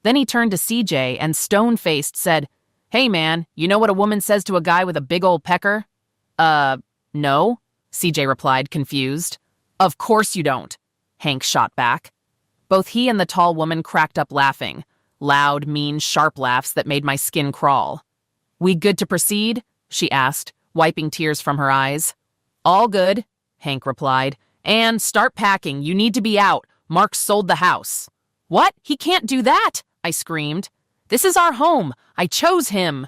Then he turned to CJ and stone-faced said, "Hey man, you know what a woman says to a guy with a big old pecker?" No," CJ replied, confused. "Of course you don't," Hank shot back. Both he and the tall woman cracked up laughing, loud, mean, sharp laughs that made my skin crawl. "We good to proceed?" she asked, wiping tears from her eyes. "All good," Hank replied. "And start packing. You need to be out. Mark sold the house." "What? He can't do that!" I screamed. "This is our home. I chose him."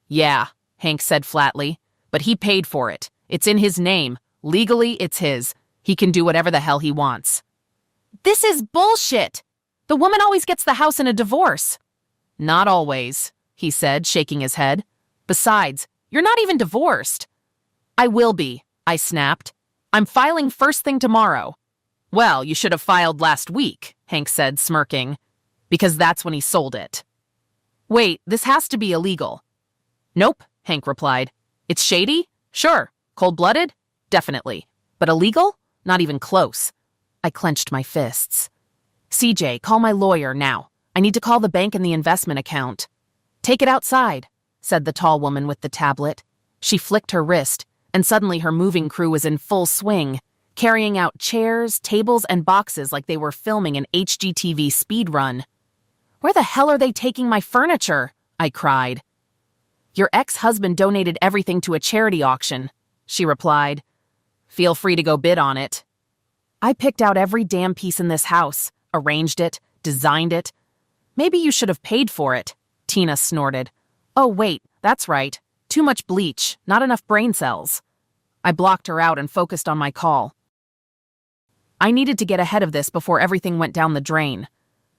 "Yeah," Hank said flatly, "but he paid for it. It's in his name. Legally, it's his. He can do whatever the hell he wants." "This is bullshit! The woman always gets the house in a divorce." "Not always," he said, shaking his head. "Besides, you're not even divorced." "I will be," I snapped. "I'm filing first thing tomorrow." "Well, you should have filed last week," Hank said, smirking, "because that's when he sold it." "Wait, this has to be illegal." "Nope," Hank replied. "It's shady? Sure. Cold-blooded? Definitely. But illegal? Not even close." I clenched my fists. "CJ, call my lawyer now. I need to call the bank and the investment account." "Take it outside," said the tall woman with the tablet. She flicked her wrist, and suddenly her moving crew was in full swing, carrying out chairs, tables, and boxes like they were filming an HGTV speedrun. "Where the hell are they taking my furniture?" I cried. "Your ex-husband donated everything to a charity auction," she replied. "Feel free to go bid on it." "I picked out every damn piece in this house, arranged it, designed it. Maybe you should have paid for it. Tina snorted. Oh, wait, that's right. Too much bleach, not enough brain cells. I blocked her out and focused on my call. I needed to get ahead of this before everything went down the drain.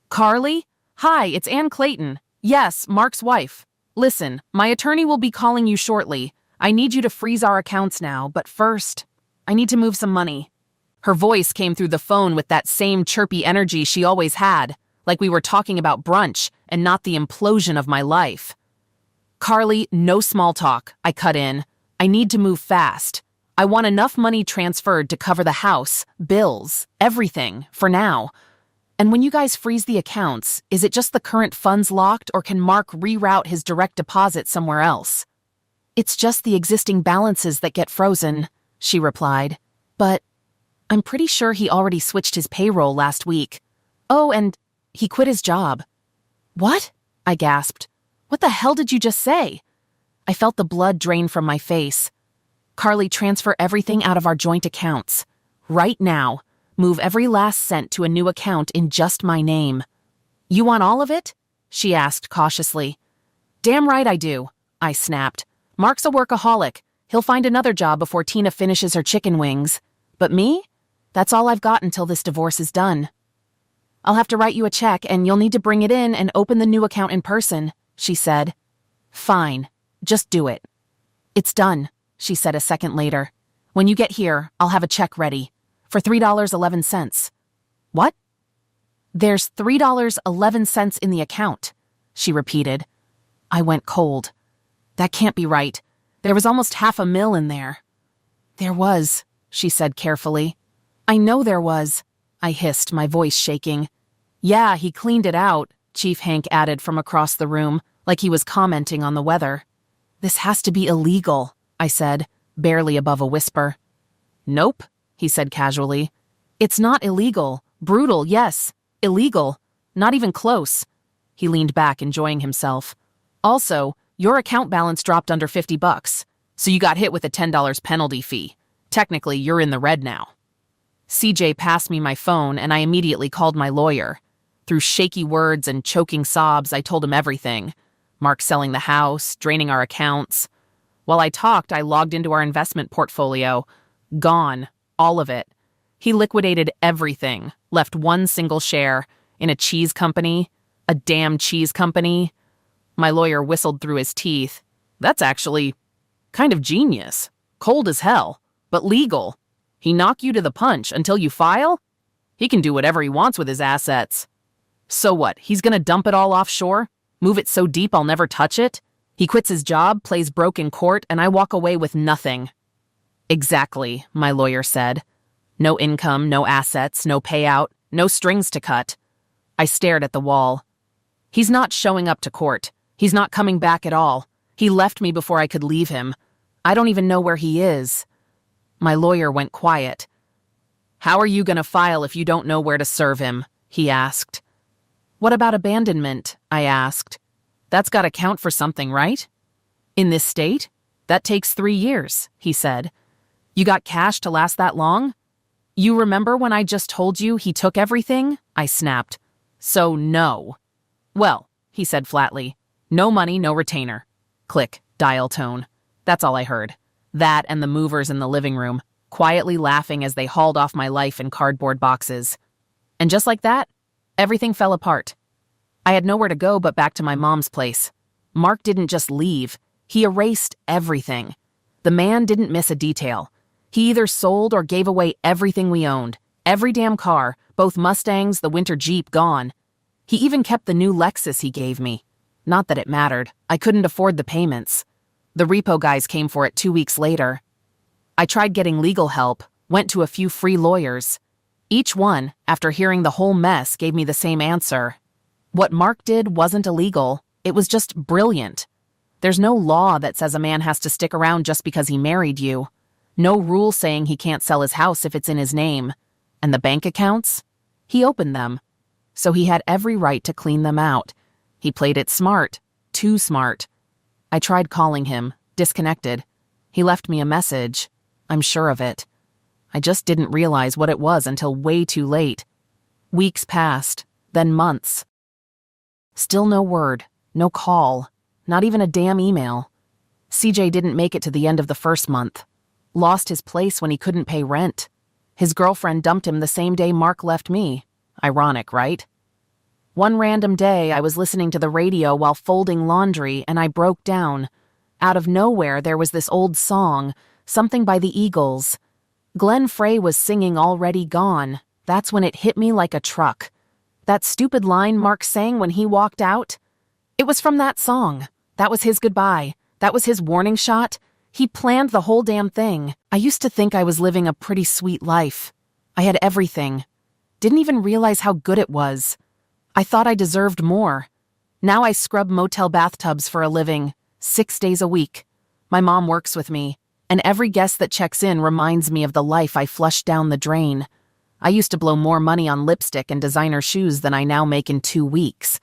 Carly? Hi, it's Ann Clayton. Yes, Mark's wife. Listen, my attorney will be calling you shortly. I need you to freeze our accounts now, but first, I need to move some money. Her voice came through the phone with that same chirpy energy she always had, like we were talking about brunch and not the implosion of my life. Carly, no small talk, I cut in. I need to move fast. I want enough money transferred to cover the house, bills, everything, for now. And when you guys freeze the accounts, is it just the current funds locked or can Mark reroute his direct deposit somewhere else? It's just the existing balances that get frozen, she replied. But I'm pretty sure he already switched his payroll last week. Oh, and he quit his job. What? I gasped. What the hell did you just say? I felt the blood drain from my face. Carly, transfer everything out of our joint accounts. Right now. Move every last cent to a new account in just my name. You want all of it? She asked cautiously. Damn right I do, I snapped. Mark's a workaholic. He'll find another job before Tina finishes her chicken wings. But me? That's all I've got until this divorce is done. I'll have to write you a check and you'll need to bring it in and open the new account in person, she said. Fine. Just do it. It's done, she said a second later. When you get here, I'll have a check ready. For $3.11. What? There's $3.11 in the account, she repeated. I went cold. That can't be right. There was almost $500,000 in there. There was, she said carefully. I know there was, I hissed, my voice shaking. Yeah, he cleaned it out, Chief Hank added from across the room, like he was commenting on the weather. This has to be illegal, I said, barely above a whisper. Nope, he said casually. It's not illegal. Brutal, yes. Illegal. Not even close. He leaned back, enjoying himself. Also, your account balance dropped under $50, so you got hit with a $10 penalty fee. Technically, you're in the red now. CJ passed me my phone, and I immediately called my lawyer. Through shaky words and choking sobs, I told him everything. Mark selling the house, draining our accounts. While I talked, I logged into our investment portfolio. Gone. All of it. He liquidated everything, left one single share in a cheese company, a damn cheese company. My lawyer whistled through his teeth. That's actually kind of genius. Cold as hell, but legal. He knock you to the punch until you file? He can do whatever he wants with his assets. So what, he's gonna dump it all offshore? Move it so deep I'll never touch it? He quits his job, plays broke in court, and I walk away with nothing. Exactly, my lawyer said. No income, no assets, no payout, no strings to cut. I stared at the wall. He's not showing up to court. He's not coming back at all. He left me before I could leave him. I don't even know where he is. My lawyer went quiet. How are you going to file if you don't know where to serve him? He asked. What about abandonment? I asked. That's got to count for something, right? In this state? That takes 3 years, he said. You got cash to last that long? You remember when I just told you he took everything? I snapped. So no. Well, he said flatly. No money, no retainer. Click, dial tone. That's all I heard. That and the movers in the living room, quietly laughing as they hauled off my life in cardboard boxes. And just like that, everything fell apart. I had nowhere to go but back to my mom's place. Mark didn't just leave. He erased everything. The man didn't miss a detail. He either sold or gave away everything we owned. Every damn car, both Mustangs, the winter Jeep, gone. He even kept the new Lexus he gave me. Not that it mattered. I couldn't afford the payments. The repo guys came for it 2 weeks later. I tried getting legal help, went to a few free lawyers. Each one, after hearing the whole mess, gave me the same answer. What Mark did wasn't illegal. It was just brilliant. There's no law that says a man has to stick around just because he married you. No rule saying he can't sell his house if it's in his name. And the bank accounts? He opened them. So he had every right to clean them out. He played it smart. Too smart. I tried calling him, disconnected. He left me a message. I'm sure of it. I just didn't realize what it was until way too late. Weeks passed, then months. Still no word, No call. Not even a damn email. CJ didn't make it to the end of the first month. Lost his place when he couldn't pay rent. His girlfriend dumped him the same day Mark left me. Ironic, right? One random day, I was listening to the radio while folding laundry and I broke down. Out of nowhere, there was this old song, something by the Eagles. Glenn Frey was singing Already Gone. That's when it hit me like a truck. That stupid line Mark sang when he walked out? It was from that song. That was his goodbye. That was his warning shot. He planned the whole damn thing. I used to think I was living a pretty sweet life. I had everything. Didn't even realize how good it was. I thought I deserved more. Now I scrub motel bathtubs for a living, 6 days a week. My mom works with me, and every guest that checks in reminds me of the life I flushed down the drain. I used to blow more money on lipstick and designer shoes than I now make in 2 weeks.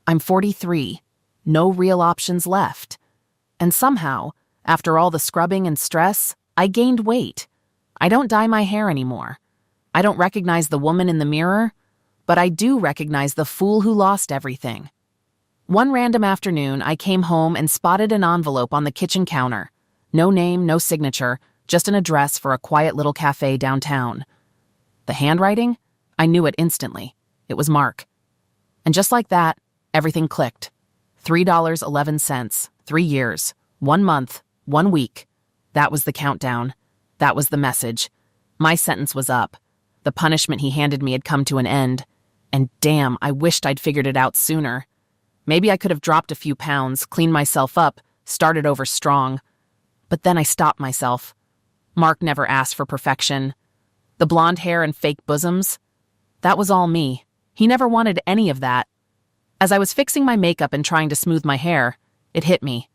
I'm 43. No real options left. And somehow, after all the scrubbing and stress, I gained weight. I don't dye my hair anymore. I don't recognize the woman in the mirror, but I do recognize the fool who lost everything. One random afternoon, I came home and spotted an envelope on the kitchen counter. No name, no signature, just an address for a quiet little cafe downtown. The handwriting? I knew it instantly. It was Mark. And just like that, everything clicked. $3.11, 3 years, 1 month, 1 week. That was the countdown. That was the message. My sentence was up. The punishment he handed me had come to an end. And damn, I wished I'd figured it out sooner. Maybe I could have dropped a few pounds, cleaned myself up, started over strong. But then I stopped myself. Mark never asked for perfection. The blonde hair and fake bosoms? That was all me. He never wanted any of that. As I was fixing my makeup and trying to smooth my hair, it hit me.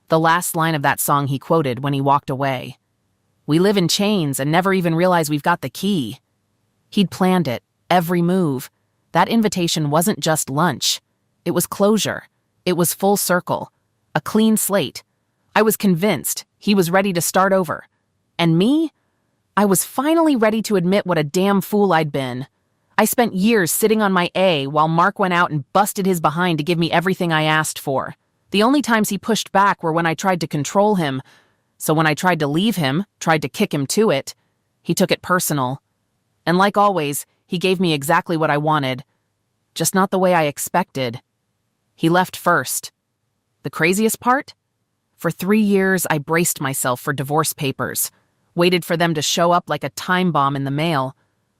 The last line of that song he quoted when he walked away. We live in chains and never even realize we've got the key. He'd planned it, every move. That invitation wasn't just lunch. It was closure. It was full circle. A clean slate. I was convinced he was ready to start over. And me? I was finally ready to admit what a damn fool I'd been. I spent years sitting on my A while Mark went out and busted his behind to give me everything I asked for. The only times he pushed back were when I tried to control him. So when I tried to leave him, tried to kick him to it, he took it personal. And like always, he gave me exactly what I wanted. Just not the way I expected. He left first. The craziest part? For 3 years, I braced myself for divorce papers, waited for them to show up like a time bomb in the mail,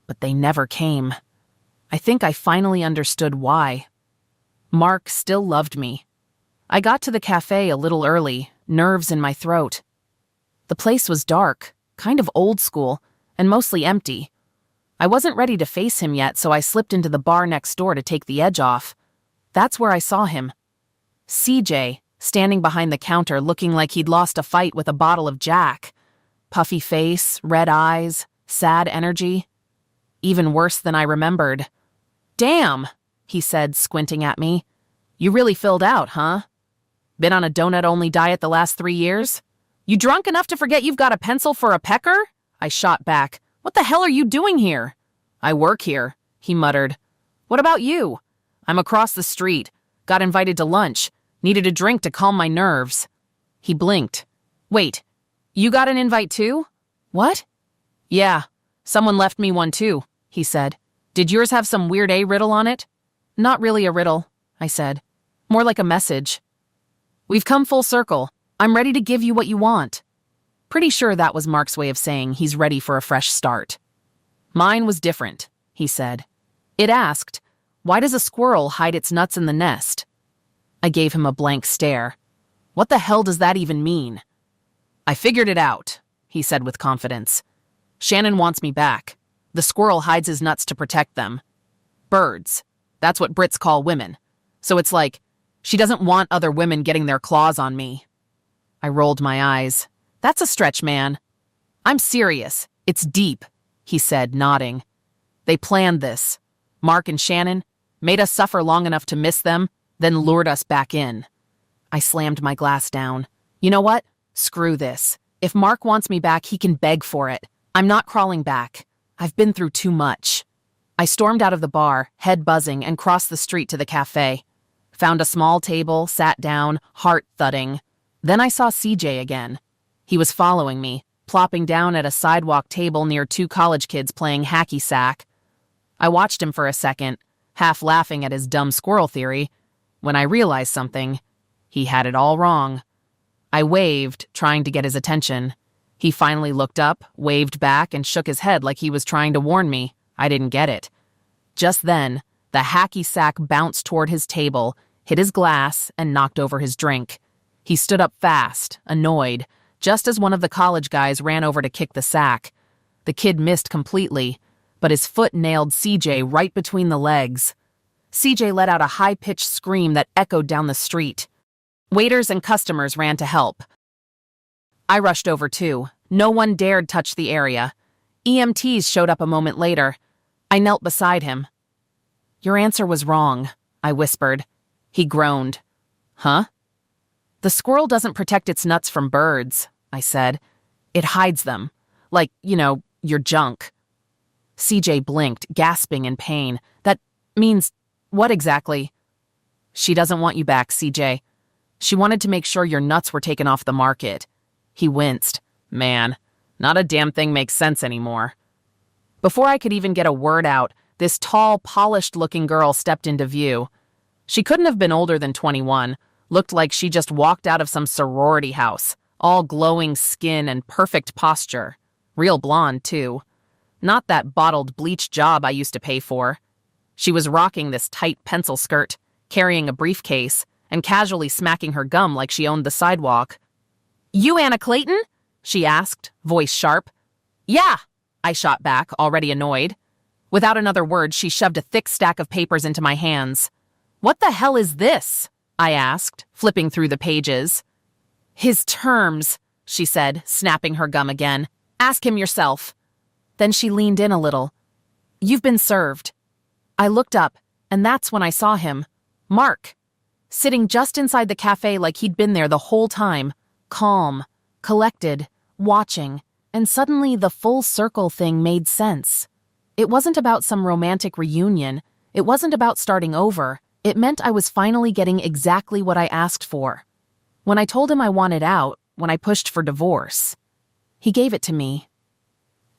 but they never came. I think I finally understood why. Mark still loved me. I got to the cafe a little early, nerves in my throat. The place was dark, kind of old school, and mostly empty. I wasn't ready to face him yet, so I slipped into the bar next door to take the edge off. That's where I saw him. CJ, standing behind the counter looking like he'd lost a fight with a bottle of Jack. Puffy face, red eyes, sad energy. Even worse than I remembered. Damn, he said, squinting at me. You really filled out, huh? Been on a donut-only diet the last 3 years? You drunk enough to forget you've got a pencil for a pecker? I shot back. What the hell are you doing here? I work here, he muttered. What about you? I'm across the street. Got invited to lunch. Needed a drink to calm my nerves. He blinked. Wait, you got an invite too? What? Yeah, someone left me one too, he said. Did yours have some weird A riddle on it? Not really a riddle, I said. More like a message. We've come full circle. I'm ready to give you what you want. Pretty sure that was Mark's way of saying he's ready for a fresh start. Mine was different, he said. It asked, why does a squirrel hide its nuts in the nest? I gave him a blank stare. What the hell does that even mean? I figured it out, he said with confidence. Shannon wants me back. The squirrel hides his nuts to protect them. Birds. That's what Brits call women. So it's like, she doesn't want other women getting their claws on me. I rolled my eyes. That's a stretch, man. I'm serious. It's deep, he said, nodding. They planned this. Mark and Shannon made us suffer long enough to miss them, then lured us back in. I slammed my glass down. You know what? Screw this. If Mark wants me back, he can beg for it. I'm not crawling back. I've been through too much. I stormed out of the bar, head buzzing, and crossed the street to the cafe. Found a small table, sat down, heart thudding. Then I saw CJ again. He was following me, plopping down at a sidewalk table near two college kids playing hacky sack. I watched him for a second, half laughing at his dumb squirrel theory, when I realized something. He had it all wrong. I waved, trying to get his attention. He finally looked up, waved back, and shook his head like he was trying to warn me. I didn't get it. Just then, the hacky sack bounced toward his table, hit his glass, and knocked over his drink. He stood up fast, annoyed, just as one of the college guys ran over to kick the sack. The kid missed completely, but his foot nailed CJ right between the legs. CJ let out a high-pitched scream that echoed down the street. Waiters and customers ran to help. I rushed over too. No one dared touch the area. EMTs showed up a moment later. I knelt beside him. "Your answer was wrong," I whispered. He groaned. "Huh?" "The squirrel doesn't protect its nuts from birds," I said. "It hides them. Like, your junk." CJ blinked, gasping in pain. "That means what exactly?" "She doesn't want you back, CJ. She wanted to make sure your nuts were taken off the market." He winced. Man, not a damn thing makes sense anymore. Before I could even get a word out, this tall, polished-looking girl stepped into view. She couldn't have been older than 21, looked like she just walked out of some sorority house, all glowing skin and perfect posture. Real blonde, too. Not that bottled bleach job I used to pay for. She was rocking this tight pencil skirt, carrying a briefcase, and casually smacking her gum like she owned the sidewalk. "You Anna Clayton?" she asked, voice sharp. "Yeah," I shot back, already annoyed. Without another word, she shoved a thick stack of papers into my hands. "What the hell is this?" I asked, flipping through the pages. "His terms," she said, snapping her gum again. "Ask him yourself." Then she leaned in a little. "You've been served." I looked up, and that's when I saw him. Mark. Sitting just inside the cafe like he'd been there the whole time. Calm, collected, watching, and suddenly the full circle thing made sense. It wasn't about some romantic reunion. It wasn't about starting over. It meant I was finally getting exactly what I asked for. When I told him I wanted out, when I pushed for divorce, he gave it to me.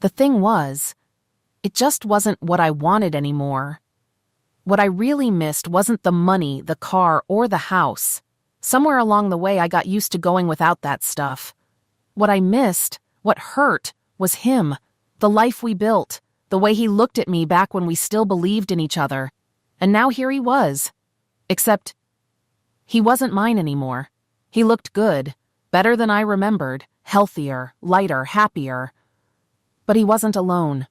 The thing was, it just wasn't what I wanted anymore. What I really missed wasn't the money, the car, or the house. Somewhere along the way, I got used to going without that stuff. What I missed, what hurt, was him, the life we built, the way he looked at me back when we still believed in each other. And now here he was. Except, he wasn't mine anymore. He looked good, better than I remembered, healthier, lighter, happier. But he wasn't alone.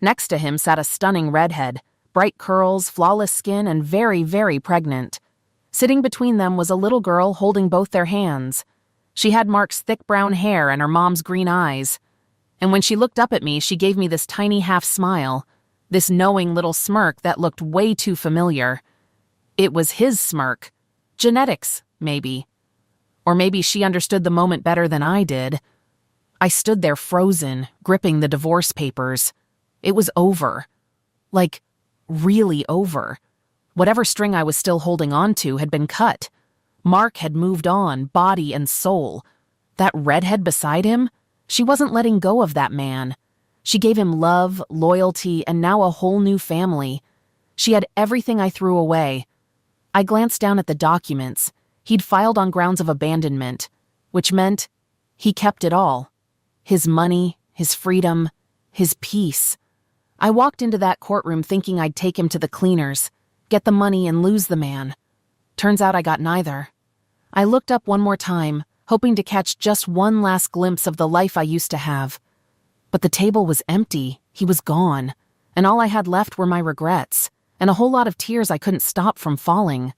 Next to him sat a stunning redhead, bright curls, flawless skin, and very, very pregnant. Sitting between them was a little girl holding both their hands. She had Mark's thick brown hair and her mom's green eyes. And when she looked up at me, she gave me this tiny half smile, this knowing little smirk that looked way too familiar. It was his smirk. Genetics, maybe. Or maybe she understood the moment better than I did. I stood there frozen, gripping the divorce papers. It was over. Like, really over. Whatever string I was still holding on to had been cut. Mark had moved on, body and soul. That redhead beside him? She wasn't letting go of that man. She gave him love, loyalty, and now a whole new family. She had everything I threw away. I glanced down at the documents. He'd filed on grounds of abandonment, which meant he kept it all. His money, his freedom, his peace. I walked into that courtroom thinking I'd take him to the cleaners, get the money and lose the man. Turns out I got neither. I looked up one more time, hoping to catch just one last glimpse of the life I used to have. But the table was empty, he was gone, and all I had left were my regrets, and a whole lot of tears I couldn't stop from falling.